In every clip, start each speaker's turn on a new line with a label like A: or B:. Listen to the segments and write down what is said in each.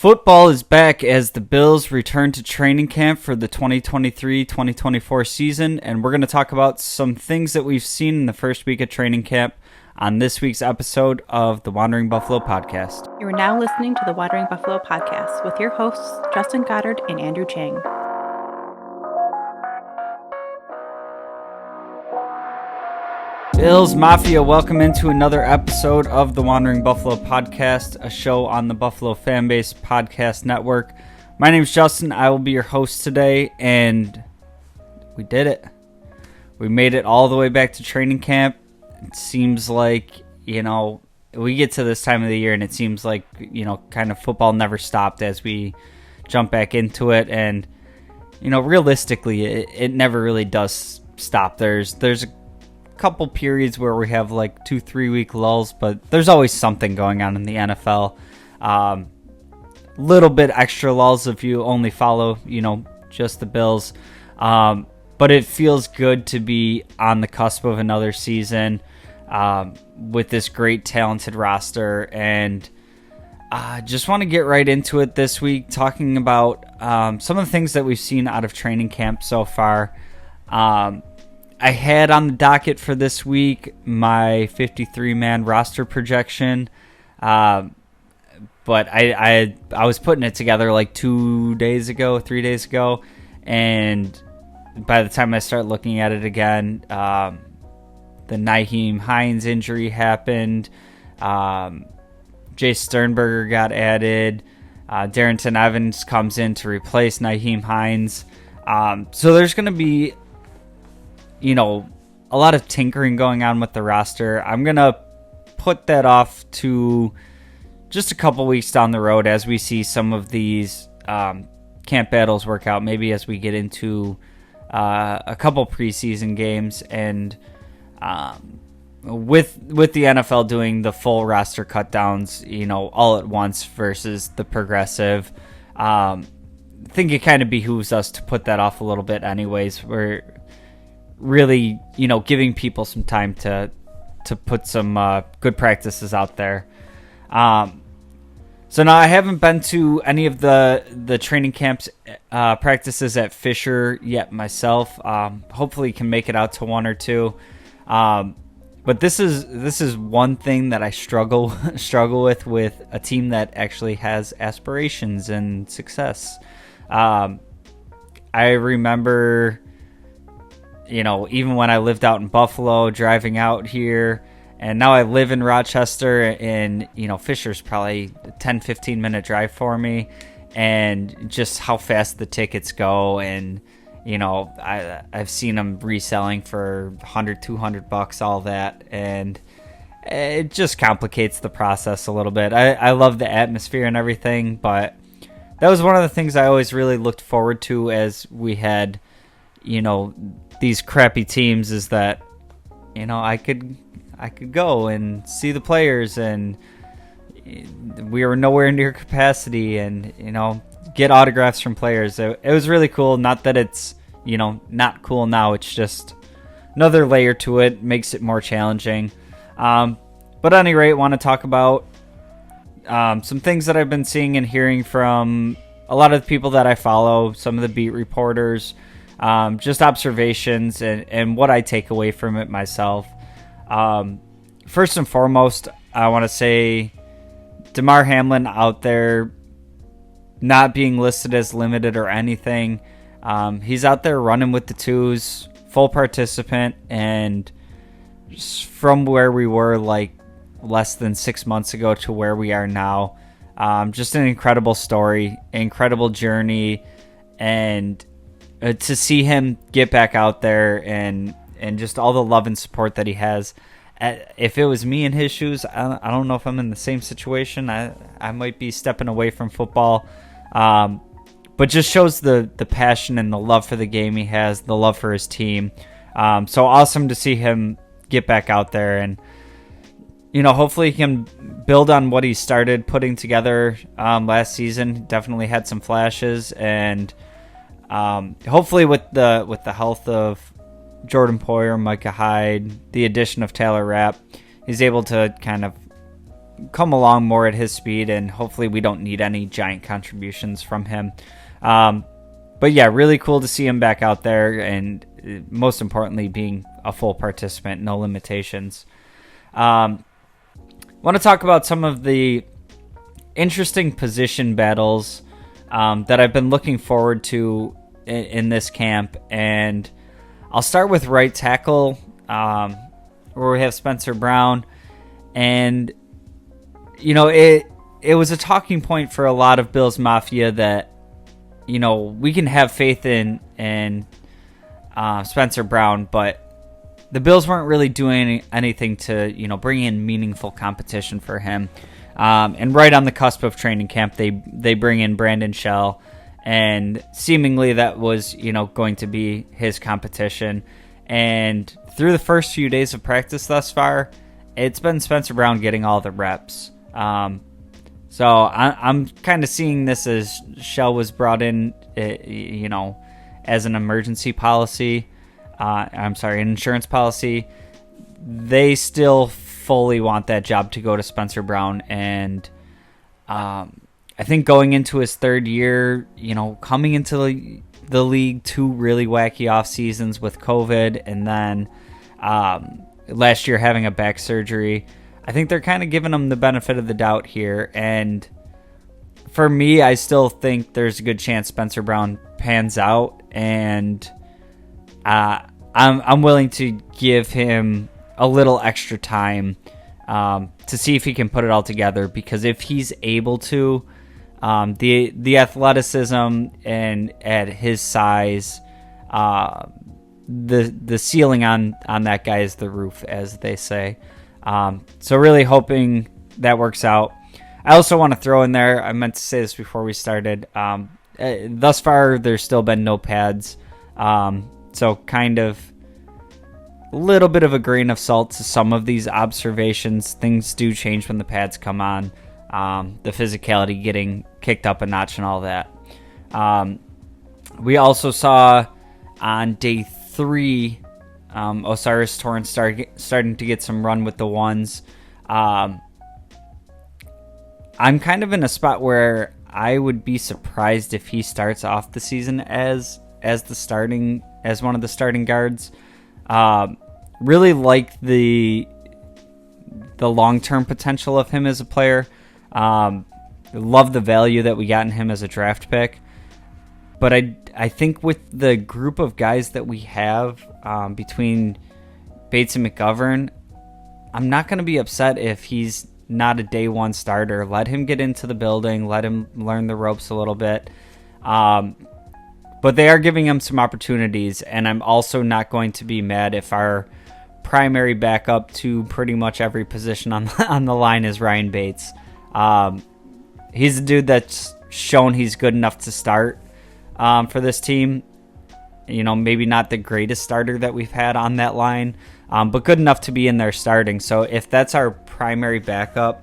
A: Football is back as the Bills return to training camp for the 2023-2024 season, and we're going to talk about some things that we've seen in the first week of training camp on this week's episode of the Wandering Buffalo podcast.
B: You are now listening to the Wandering Buffalo podcast with your hosts, Justin Goddard and Andrew Chang.
A: Bills Mafia, welcome into another episode of the Wandering Buffalo podcast, a show on the Buffalo FAMBase podcast network. My name's Justin. I will be your host today, and we did it. We made it all the way back to training camp. It seems like, we get to this time of the year, and it seems like, kind of football never stopped as we jump back into it. And, realistically, it never really does stop. There's a couple periods where we have like 2-3 week lulls, but there's always something going on in the NFL. Little bit extra lulls if you only follow, just the Bills. But it feels good to be on the cusp of another season with this great talented roster, and just want to get right into it this week, talking about some of the things that we've seen out of training camp so far. I had on the docket for this week my 53-man roster projection, but I was putting it together like 3 days ago, and by the time I start looking at it again, the Nyheim Hines injury happened, Jay Sternberger got added, Darrington Evans comes in to replace Nyheim Hines, so there's going to be a lot of tinkering going on with the roster. I'm going to put that off to just a couple weeks down the road as we see some of these camp battles work out, maybe as we get into a couple preseason games, and with the NFL doing the full roster cutdowns, all at once versus the progressive, I think it kind of behooves us to put that off a little bit anyways. We're really, giving people some time to put some good practices out there. So now I haven't been to any of the training camps practices at Fisher yet myself. Hopefully can make it out to one or two. But this is one thing that I struggle with a team that actually has aspirations and success. I remember, even when I lived out in Buffalo, driving out here, and now I live in Rochester, and, Fisher's probably a 10-15 minute drive for me, and just how fast the tickets go, and, I've seen them reselling for $100-$200, all that, and it just complicates the process a little bit. I love the atmosphere and everything, but that was one of the things I always really looked forward to as we had, these crappy teams, is that, I could go and see the players, and we were nowhere near capacity, and, get autographs from players. It was really cool. Not that it's, not cool now. It's just another layer to it, makes it more challenging. But at any rate, want to talk about some things that I've been seeing and hearing from a lot of the people that I follow, some of the beat reporters, just observations and what I take away from it myself. First and foremost, I want to say Damar Hamlin out there not being listed as limited or anything. He's out there running with the twos, full participant, and from where we were like less than 6 months ago to where we are now, just an incredible story, incredible journey, and to see him get back out there and just all the love and support that he has. If it was me in his shoes, I don't know if I'm in the same situation. I might be stepping away from football, but just shows the passion and the love for the game he has, the love for his team. So awesome to see him get back out there, and hopefully he can build on what he started putting together last season. Definitely had some flashes, and hopefully with the health of Jordan Poyer, Micah Hyde, the addition of Taylor Rapp, he's able to kind of, come along more at his speed, and hopefully we don't need any giant contributions from him. But yeah, really cool to see him back out there, and most importantly, being a full participant, no limitations. Want to talk about some of the interesting position battles that I've been looking forward to in this camp, and I'll start with right tackle, where we have Spencer Brown, and it was a talking point for a lot of Bills Mafia that we can have faith in Spencer Brown, but the Bills weren't really doing anything to bring in meaningful competition for him. And right on the cusp of training camp, they bring in Brandon Shell, and seemingly that was going to be his competition. And through the first few days of practice thus far, it's been Spencer Brown getting all the reps. So I'm kind of seeing this as Shell was brought in, as an emergency policy. An insurance policy. They still fully want that job to go to Spencer Brown, and I think going into his third year, coming into the league, 2 really wacky off seasons with COVID, and then last year having a back surgery, I think they're kind of giving him the benefit of the doubt here. And for me, I still think there's a good chance Spencer Brown pans out, and I'm willing to give him a little extra time to see if he can put it all together, because if he's able to, the athleticism and at his size, the ceiling on that guy is the roof, as they say. So really hoping that works out. I also want to throw in there, I meant to say this before we started, thus far there's still been no pads, so kind of a little bit of a grain of salt to some of these observations. Things do change when the pads come on, the physicality getting kicked up a notch and all that. We also saw on day 3, Osiris Torrance starting to get some run with the ones. I'm kind of in a spot where I would be surprised if he starts off the season as one of the starting guards. Really like the long-term potential of him as a player. Love the value that we got in him as a draft pick. But I think with the group of guys that we have between Bates and McGovern, I'm not going to be upset if he's not a day one starter. Let him get into the building. Let him learn the ropes a little bit. But they are giving him some opportunities, and I'm also not going to be mad if our primary backup to pretty much every position on the line is Ryan Bates. He's a dude that's shown he's good enough to start for this team. Maybe not the greatest starter that we've had on that line, but good enough to be in there starting. So if that's our primary backup,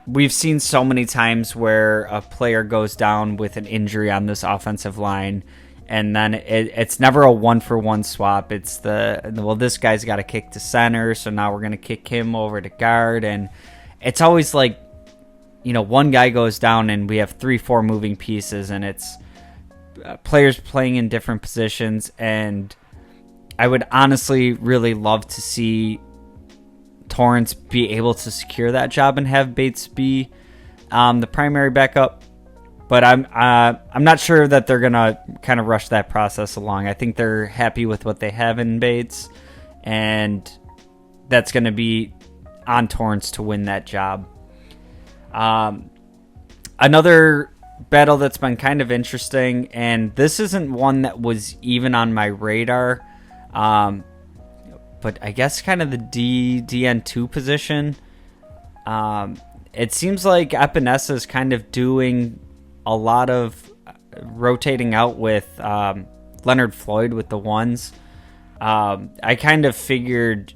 A: we've seen so many times where a player goes down with an injury on this offensive line, and then it's never a 1-for-1 swap. It's this guy's got to kick to center, so now we're going to kick him over to guard, and it's always like, one guy goes down and we have 3-4 moving pieces, and it's players playing in different positions. And I would honestly really love to see Torrance be able to secure that job and have Bates be the primary backup, but I'm not sure that they're gonna kind of rush that process along. I think they're happy with what they have in Bates, and that's gonna be on Torrance to win that job. Another battle that's been kind of interesting, and this isn't one that was even on my radar, but I guess kind of the DN2 position. It seems like Epinesa is kind of doing a lot of rotating out with Leonard Floyd with the ones. I kind of figured,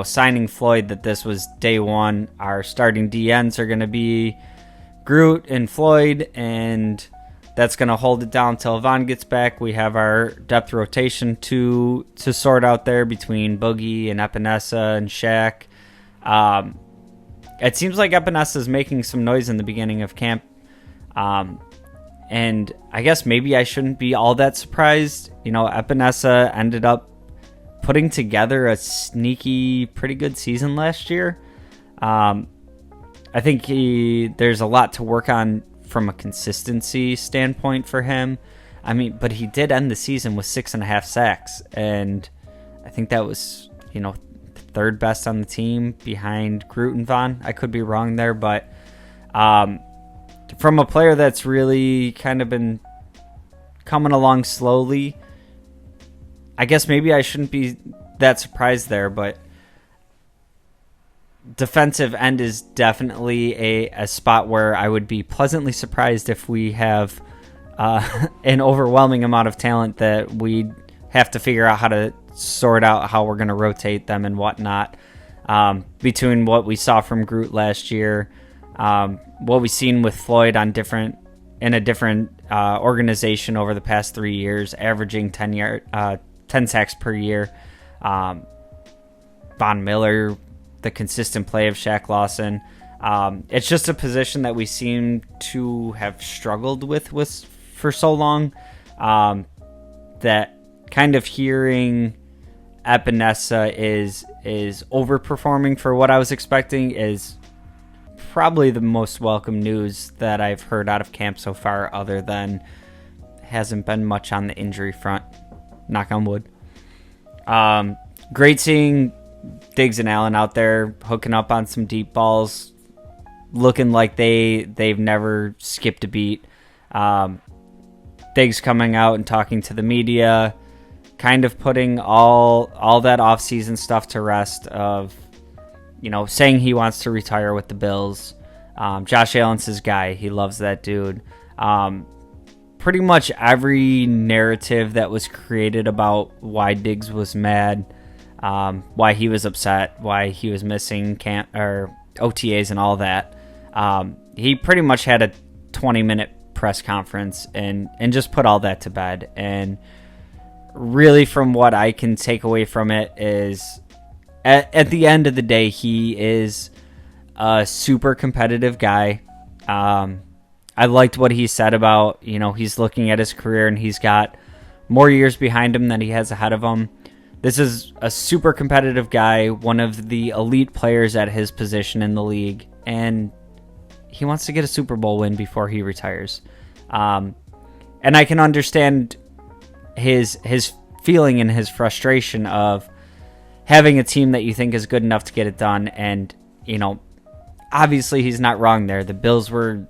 A: signing Floyd, that this was day one. Our starting DNs are going to be Groot and Floyd, and that's going to hold it down until Vaughn gets back. We have our depth rotation to sort out there between Boogie and Epinesa and Shaq. It seems like Epinesa is making some noise in the beginning of camp. And I guess maybe I shouldn't be all that surprised. Epinesa ended up putting together a sneaky, pretty good season last year. I think there's a lot to work on from a consistency standpoint for him. But he did end the season with 6.5 sacks, and I think that was, third best on the team behind Groot and Vaughn. I could be wrong there, but from a player that's really kind of been coming along slowly, I guess maybe I shouldn't be that surprised there, but defensive end is definitely a spot where I would be pleasantly surprised if we have an overwhelming amount of talent that we have to figure out how to sort out how we're going to rotate them and whatnot. Between what we saw from Groot last year, what we've seen with Floyd in a different organization over the past 3 years, averaging 10 sacks per year. Von Miller, the consistent play of Shaq Lawson. It's just a position that we seem to have struggled with for so long, that kind of hearing Epinesa is overperforming for what I was expecting is probably the most welcome news that I've heard out of camp so far, other than hasn't been much on the injury front. Knock on wood. Great seeing Diggs and Allen out there hooking up on some deep balls, looking like they've never skipped a beat. Diggs coming out and talking to the media, kind of putting all that offseason stuff to rest of, saying he wants to retire with the Bills. Josh Allen's his guy. He loves that dude. Pretty much every narrative that was created about why Diggs was mad, why he was upset, why he was missing camp or OTAs and all that. He pretty much had a 20-minute press conference and just put all that to bed. And really, from what I can take away from it is, at the end of the day, he is a super competitive guy. I liked what he said about, he's looking at his career and he's got more years behind him than he has ahead of him. This is a super competitive guy, one of the elite players at his position in the league, and he wants to get a Super Bowl win before he retires. And I can understand his feeling and his frustration of having a team that you think is good enough to get it done. And, obviously he's not wrong there. The Bills were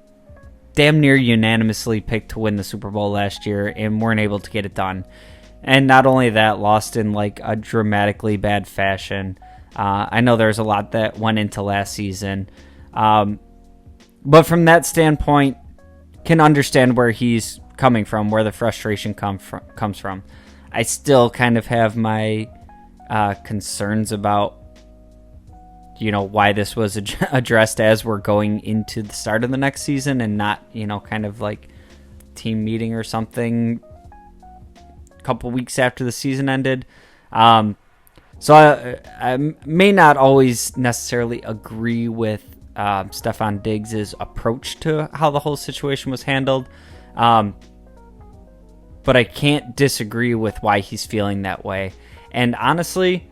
A: damn near unanimously picked to win the Super Bowl last year and weren't able to get it done. And not only that, lost in like a dramatically bad fashion. I know there's a lot that went into last season. But from that standpoint, can understand where he's coming from, where the frustration comes from. I still kind of have my concerns about, why this was addressed as we're going into the start of the next season and not, kind of like team meeting or something a couple weeks after the season ended. So I may not always necessarily agree with Stefon Diggs' approach to how the whole situation was handled. But I can't disagree with why he's feeling that way. And honestly,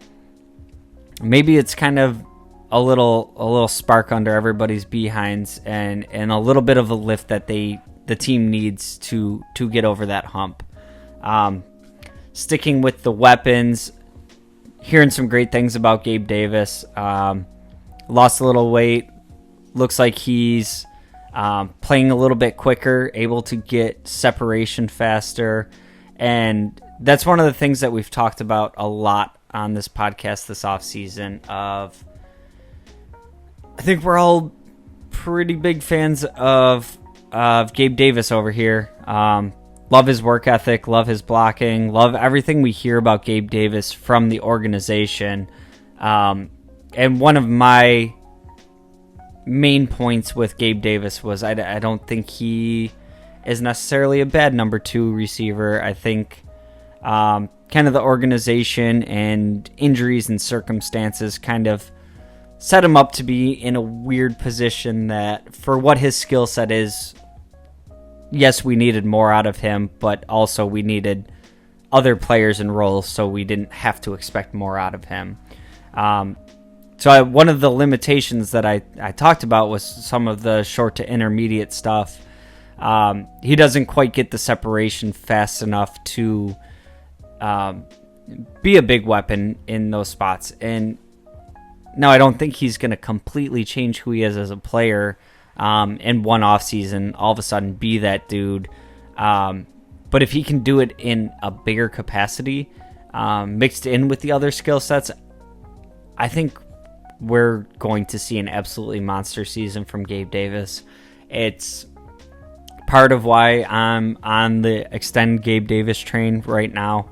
A: maybe it's kind of a little spark under everybody's behinds and a little bit of a lift that the team needs to get over that hump. Sticking with the weapons, hearing some great things about Gabe Davis. Lost a little weight. Looks like he's playing a little bit quicker, able to get separation faster. And that's one of the things that we've talked about a lot on this podcast this offseason of, I think we're all pretty big fans of Gabe Davis over here. Love his work ethic, love his blocking, love everything we hear about Gabe Davis from the organization. And one of my main points with Gabe Davis was I don't think he is necessarily a bad number 2 receiver. I think kind of the organization and injuries and circumstances kind of set him up to be in a weird position that for what his skill set is, yes, we needed more out of him, but also we needed other players and roles, so we didn't have to expect more out of him. One of the limitations that I talked about was some of the short to intermediate stuff. He doesn't quite get the separation fast enough to be a big weapon in those spots. And now I don't think he's going to completely change who he is as a player in one offseason, all of a sudden be that dude. But if he can do it in a bigger capacity, mixed in with the other skill sets, I think we're going to see an absolutely monster season from Gabe Davis. It's part of why I'm on the extend Gabe Davis train right now.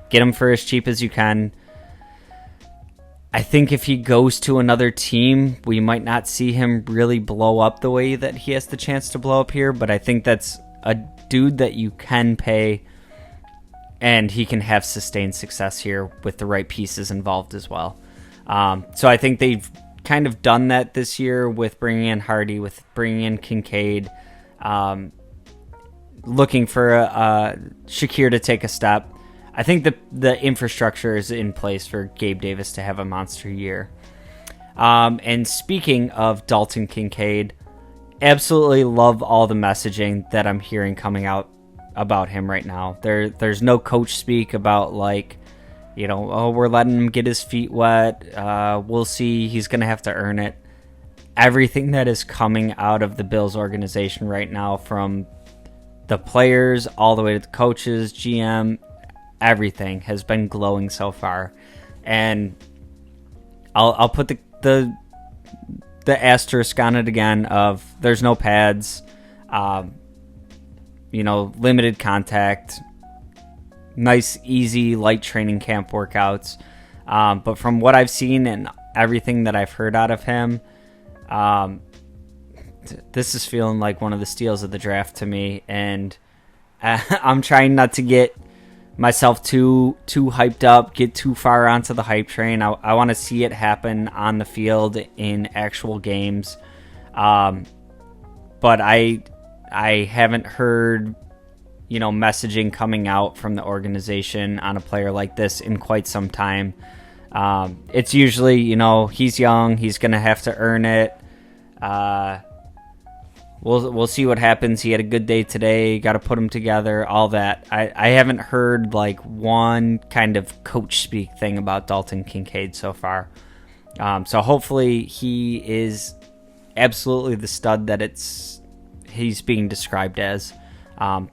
A: Get him for as cheap as you can. I think if he goes to another team, we might not see him really blow up the way that he has the chance to blow up here, but I think that's a dude that you can pay, and he can have sustained success here with the right pieces involved as well. So I think they've kind of done that this year with bringing in Hardy, with bringing in Kincaid, looking for Shakir to take a step. I think the infrastructure is in place for Gabe Davis to have a monster year. And speaking of Dalton Kincaid, absolutely love all the messaging that I'm hearing coming out about him right now. There's no coach speak about we're letting him get his feet wet. We'll see. He's going to have to earn it. Everything that is coming out of the Bills organization right now, from the players all the way to the coaches, GM, everything has been glowing so far. And I'll put the asterisk on it again of there's no pads, limited contact, nice, easy, light training camp workouts. But from what I've seen and everything that I've heard out of him, this is feeling like one of the steals of the draft to me. And I'm trying not to get myself too hyped up, get too far onto the hype train. I want to see it happen on the field in actual games. But I haven't heard messaging coming out from the organization on a player like this in quite some time. It's usually, he's young, he's going to have to earn it. We'll see what happens. He had a good day today, got to put him together, all that. I haven't heard one kind of coach speak thing about Dalton Kincaid so far. So hopefully he is absolutely the stud that he's being described as.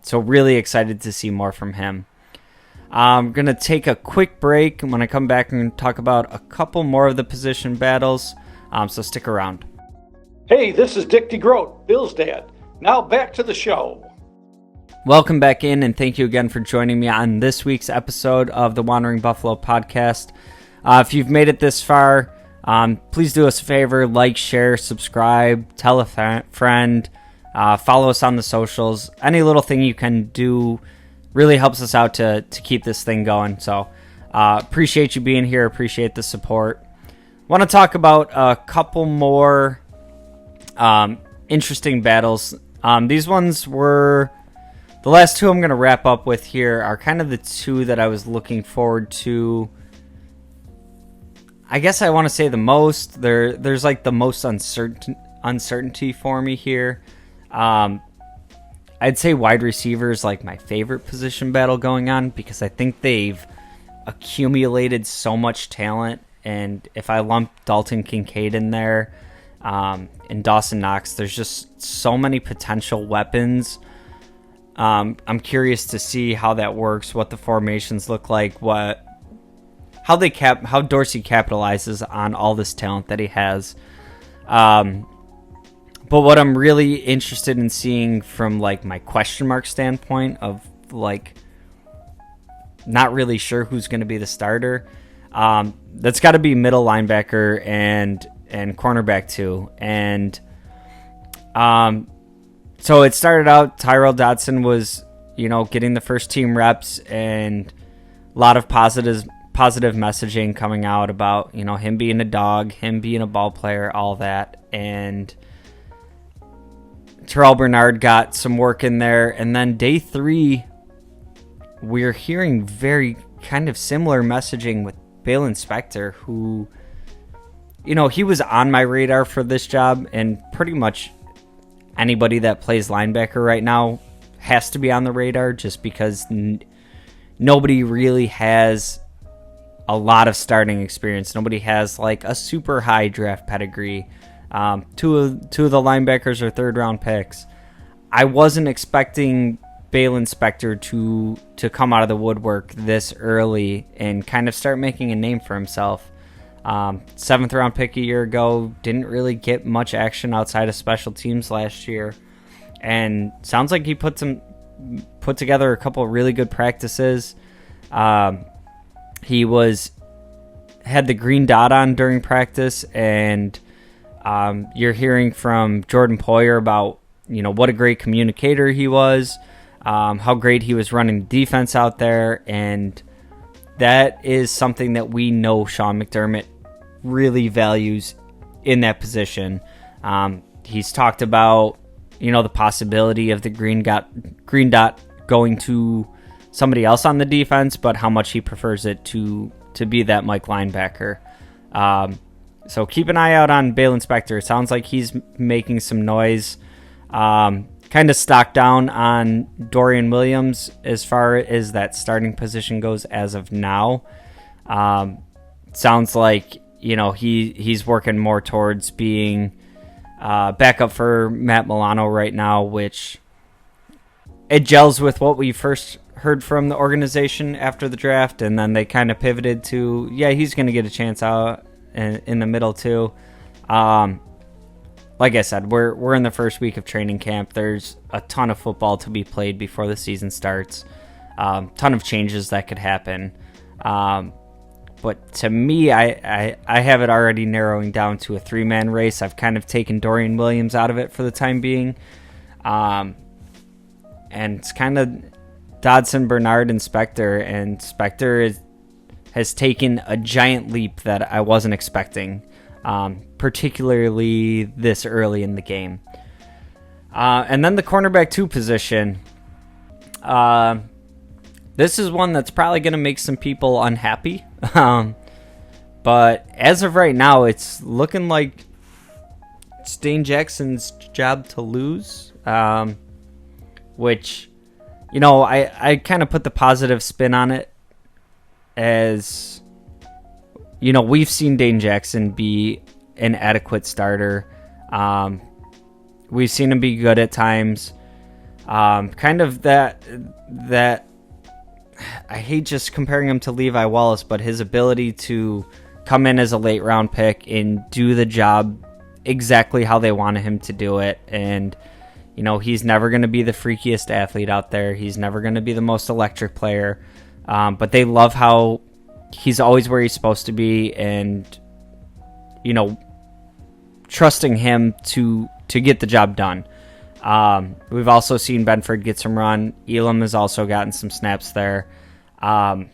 A: So really excited to see more from him. I'm going to take a quick break. When I come back, I'm going to talk about a couple more of the position battles. So stick around.
C: Hey, this is Dick DeGroat, Bill's dad. Now back to the show.
A: Welcome back in, and thank you again for joining me on this week's episode of the Wandering Buffalo podcast. If you've made it this far, please do us a favor, like, share, subscribe, tell a friend, follow us on the socials. Any little thing you can do really helps us out to keep this thing going. So appreciate you being here, appreciate the support. Want to talk about a couple more interesting battles. These ones were the last two I'm going to wrap up with here are kind of the two that I was looking forward to. I guess I want to say the most. There's the most uncertainty for me here. I'd say wide receiver is my favorite position battle going on because I think they've accumulated so much talent. And if I lump Dalton Kincaid in there, and Dawson Knox, there's just so many potential weapons. I'm curious to see how that works, what the formations look like, how Dorsey capitalizes on all this talent that he has. But what I'm really interested in seeing from my question mark standpoint of not really sure who's going to be the starter. That's got to be middle linebacker and cornerback too. And so it started out, Tyrell Dodson was, getting the first team reps and a lot of positive messaging coming out about, him being a dog, him being a ball player, all that. And Terrell Bernard got some work in there. And then day 3, we're hearing very kind of similar messaging with Balin Spector, who, he was on my radar for this job, and pretty much anybody that plays linebacker right now has to be on the radar, just because nobody really has a lot of starting experience. Nobody has like a super high draft pedigree. Two of the linebackers are 3rd-round picks. I wasn't expecting Balin Spector to come out of the woodwork this early and kind of start making a name for himself. 7th-round pick a year ago, didn't really get much action outside of special teams last year, and sounds like he put together a couple of really good practices. He had the green dot on during practice, and you're hearing from Jordan Poyer about what a great communicator he was, how great he was running defense out there, and that is something that we know Sean McDermott really values in that position. He's talked about the possibility of the green dot going to somebody else on the defense, but how much he prefers it to be that Mike linebacker. So keep an eye out on Balin Spector. It sounds like he's making some noise. Kind of stock down on Dorian Williams as far as that starting position goes as of now. Sounds like he's working more towards being backup for Matt Milano right now, which it gels with what we first heard from the organization after the draft, and then they kind of pivoted to, he's going to get a chance out in the middle too. Like I said, we're in the first week of training camp. There's a ton of football to be played before the season starts. Ton of changes that could happen. But to me, I have it already narrowing down to a 3-man race. I've kind of taken Dorian Williams out of it for the time being. And it's kind of Dodson, Bernard, and Spector. And Spector has taken a giant leap that I wasn't expecting, particularly this early in the game. And then the cornerback 2 position. This is one that's probably going to make some people unhappy. But as of right now, it's looking like it's Dane Jackson's job to lose. Which, I kind of put the positive spin on it as, we've seen Dane Jackson be an adequate starter. We've seen him be good at times. Kind of that I hate just comparing him to Levi Wallace, but his ability to come in as a late round pick and do the job exactly how they wanted him to do it. And, he's never going to be the freakiest athlete out there. He's never going to be the most electric player. But they love how he's always where he's supposed to be, and, trusting him to get the job done. We've also seen Benford get some run. Elam has also gotten some snaps there. I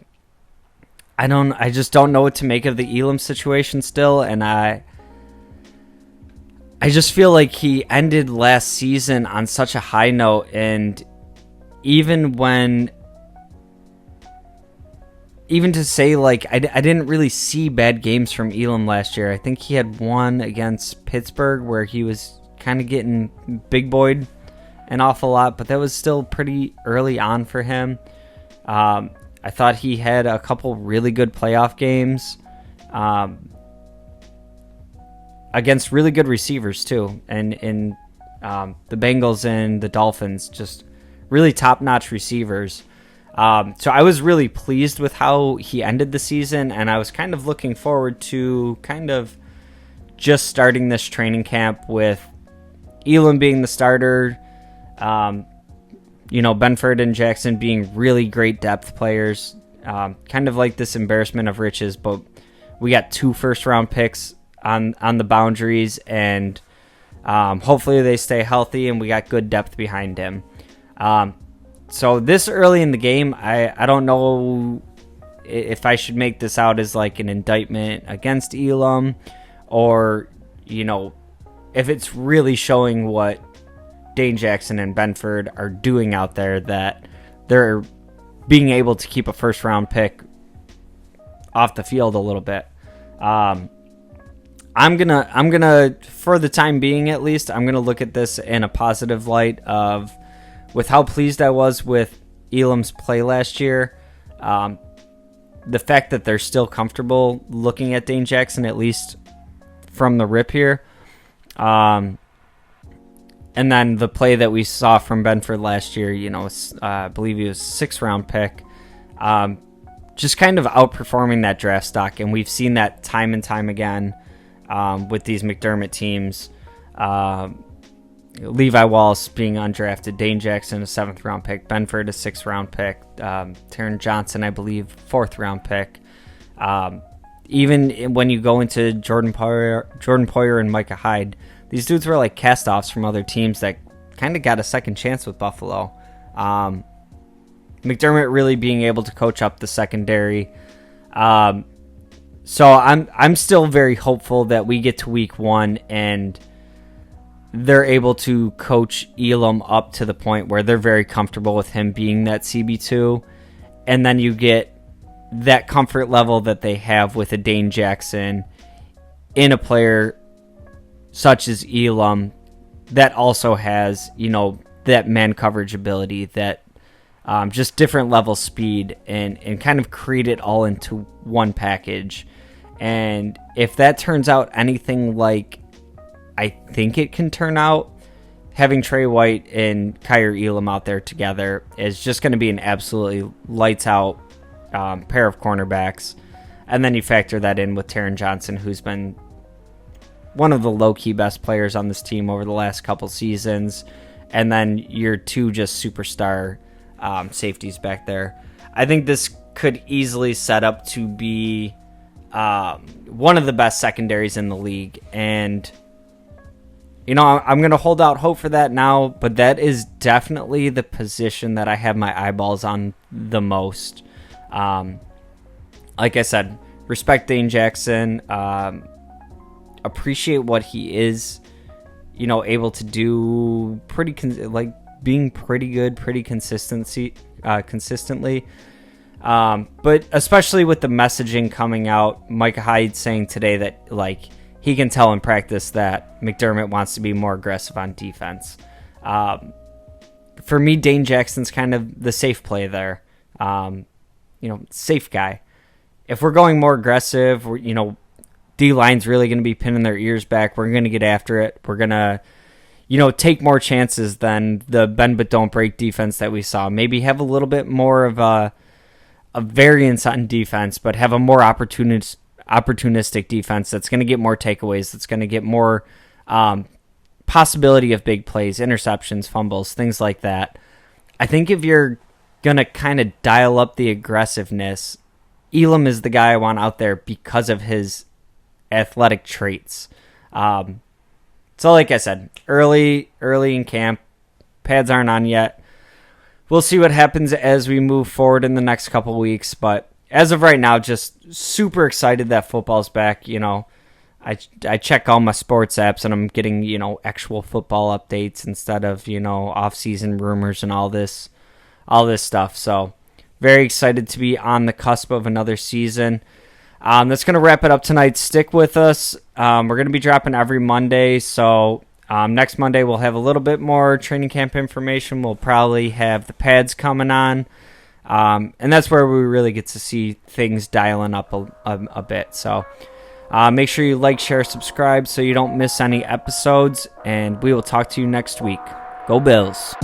A: just don't know what to make of the Elam situation still, and I just feel like he ended last season on such a high note, and even to say, like, I didn't really see bad games from Elam last year. I think he had one against Pittsburgh where he was kind of getting big boyed an awful lot, but that was still pretty early on for him. I thought he had a couple really good playoff games against really good receivers too, and in the Bengals and the Dolphins, just really top-notch receivers. So I was really pleased with how he ended the season, and I was kind of looking forward to kind of just starting this training camp with Elam being the starter, Benford and Jackson being really great depth players, kind of like this embarrassment of riches, but we got 2 first-round picks on the boundaries, and hopefully they stay healthy, and we got good depth behind him. So this early in the game, I don't know if I should make this out as like an indictment against Elam, or, if it's really showing what Dane Jackson and Benford are doing out there, that they're being able to keep a first round pick off the field a little bit. I'm gonna for the time being at least, I'm gonna look at this in a positive light with how pleased I was with Elam's play last year. The fact that they're still comfortable looking at Dane Jackson, at least from the rip here. And then the play that we saw from Benford last year, I believe he was a 6th round pick. Just kind of outperforming that draft stock. And we've seen that time and time again with these McDermott teams. Levi Wallace being undrafted, Dane Jackson, a 7th round pick, Benford, a 6th round pick, Taron Johnson, I believe, 4th round pick. Even when you go into Jordan Poyer and Micah Hyde, these dudes were like cast-offs from other teams that kind of got a second chance with Buffalo. McDermott really being able to coach up the secondary. So I'm still very hopeful that we get to week 1 and they're able to coach Elam up to the point where they're very comfortable with him being that CB2. And then you get that comfort level that they have with a Dane Jackson in a player such as Elam that also has, that man coverage ability, that just different level speed, and kind of create it all into one package. And if that turns out anything like I think it can turn out, having Trey White and Kyer Elam out there together is just going to be an absolutely lights out pair of cornerbacks. And then you factor that in with Taron Johnson, who's been one of the low-key best players on this team over the last couple seasons. And then your 2 just superstar safeties back there. I think this could easily set up to be one of the best secondaries in the league. And I'm going to hold out hope for that now, but that is definitely the position that I have my eyeballs on the most. Like I said, respect Dane Jackson, appreciate what he is, able to do being pretty good, pretty consistently. But especially with the messaging coming out, Micah Hyde saying today that he can tell in practice that McDermott wants to be more aggressive on defense. For me, Dane Jackson's kind of the safe play there. Safe guy. If we're going more aggressive, D-line's really going to be pinning their ears back. We're going to get after it. We're going to, take more chances than the bend but don't break defense that we saw. Maybe have a little bit more of a variance on defense, but have a more opportunistic defense that's going to get more takeaways, that's going to get more possibility of big plays, interceptions, fumbles, things like that. I think if you're going to kind of dial up the aggressiveness, Elam is the guy I want out there because of his athletic traits. So like I said, early in camp, pads aren't on yet. We'll see what happens as we move forward in the next couple weeks, but as of right now, just super excited that football's back. I check all my sports apps and I'm getting, actual football updates instead of, off-season rumors and all this stuff. So very excited to be on the cusp of another season. That's going to wrap it up tonight. Stick with us. We're going to be dropping every Monday. So next Monday we'll have a little bit more training camp information. We'll probably have the pads coming on. And that's where we really get to see things dialing up a bit. So make sure you like, share, subscribe so you don't miss any episodes. And we will talk to you next week. Go Bills.